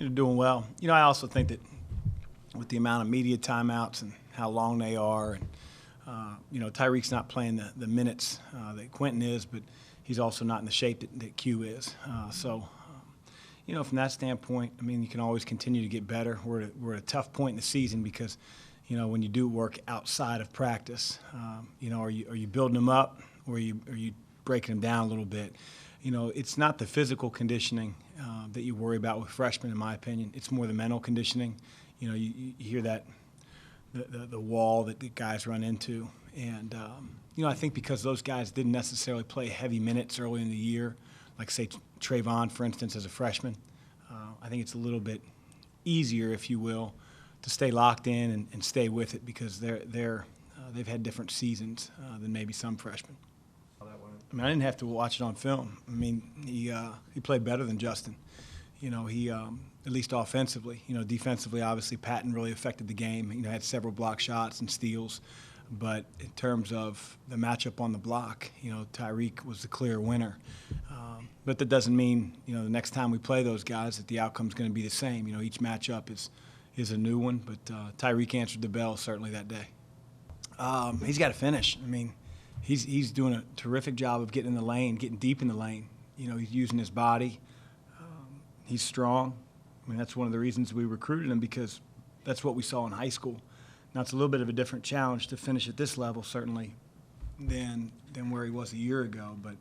They're doing well. I also think that with the amount of media timeouts and how long they are, and Tyreek's not playing the minutes that Quentin is, but he's also not in the shape that Q is. From that standpoint, you can always continue to get better. We're at a tough point in the season because, when you do work outside of practice, are you building them up or are you breaking them down a little bit? It's not the physical conditioning that you worry about with freshmen, in my opinion. It's more the mental conditioning. You hear that the wall that the guys run into. And, I think because those guys didn't necessarily play heavy minutes early in the year, like, say, Trayvon, for instance, as a freshman, I think it's a little bit easier, if you will, to stay locked in and stay with it because they've had different seasons than maybe some freshmen. I didn't have to watch it on film. He played better than Justin. At least offensively. Defensively, obviously, Patton really affected the game. Had several block shots and steals. But in terms of the matchup on the block, Tyreek was the clear winner. But that doesn't mean, the next time we play those guys that the outcome's going to be the same. Each matchup is a new one. But Tyreek answered the bell certainly that day. He's got to finish. He's doing a terrific job of getting in the lane, getting deep in the lane. He's using his body. He's strong. That's one of the reasons we recruited him because that's what we saw in high school. Now, it's a little bit of a different challenge to finish at this level, certainly, than where he was a year ago. But,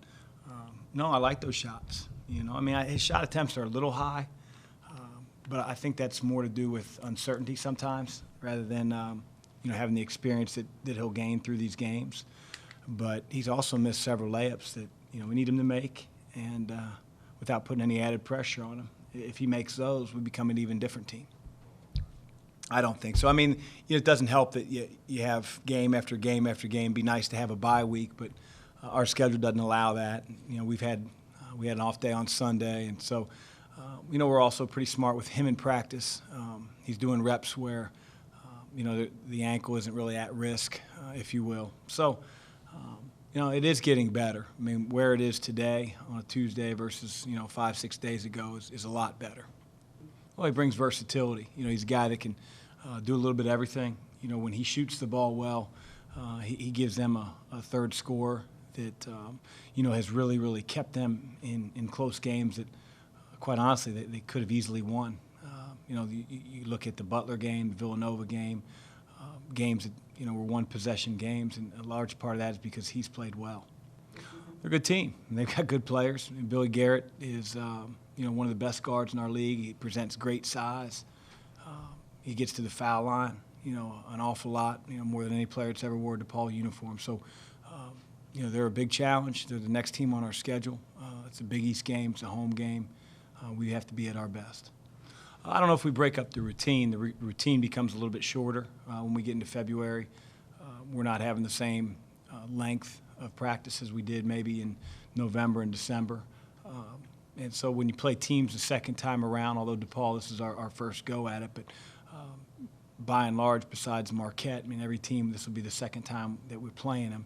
no, I like those shots. His shot attempts are a little high, but I think that's more to do with uncertainty sometimes rather than, having the experience that he'll gain through these games. But he's also missed several layups that, we need him to make, and without putting any added pressure on him. If he makes those, we become an even different team. I don't think so. It doesn't help that you have game after game after game. It'd be nice to have a bye week, but our schedule doesn't allow that. We had an off day on Sunday, and so we're also pretty smart with him in practice. He's doing reps where the ankle isn't really at risk, if you will. So it is getting better. Where it is today on a Tuesday versus 5-6 days ago is a lot better. Well, he brings versatility. He's a guy that can do a little bit of everything. When he shoots the ball well, he gives them a third score that, has really, really kept them in close games that, quite honestly, they could have easily won. You look at the Butler game, the Villanova game, games that, were one-possession games, and a large part of that is because he's played well. They're a good team. They've got good players. Billy Garrett is, one of the best guards in our league. He presents great size. He gets to the foul line, an awful lot, more than any player that's ever wore a DePaul uniform. So, they're a big challenge. They're the next team on our schedule. It's a Big East game. It's a home game. We have to be at our best. I don't know if we break up the routine. The routine becomes a little bit shorter when we get into February. We're not having the same length of practice as we did maybe in November and December. And so when you play teams the second time around, although DePaul, this is our first go at it, but by and large, besides Marquette, every team, this will be the second time that we're playing them.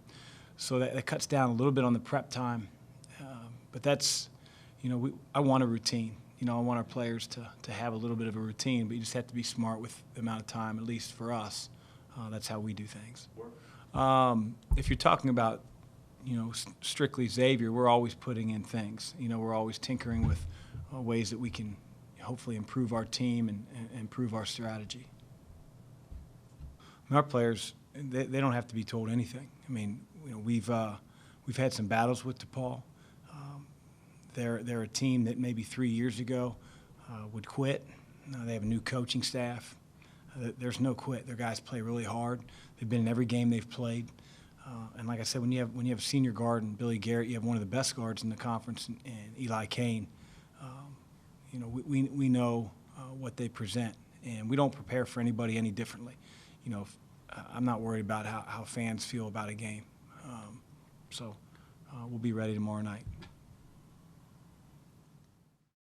So that cuts down a little bit on the prep time. But that's, I want a routine. I want our players to have a little bit of a routine, but you just have to be smart with the amount of time, at least for us. That's how we do things. If you're talking about, strictly Xavier, we're always putting in things. We're always tinkering with ways that we can hopefully improve our team and improve our strategy. Our players, they don't have to be told anything. We've had some battles with DePaul. They're a team that maybe 3 years ago would quit. They have a new coaching staff. There's no quit. Their guys play really hard. They've been in every game they've played. And like I said, when you have a senior guard and Billy Garrett, you have one of the best guards in the conference, and Eli Kane. We know what they present, and we don't prepare for anybody any differently. I'm not worried about how fans feel about a game. So we'll be ready tomorrow night.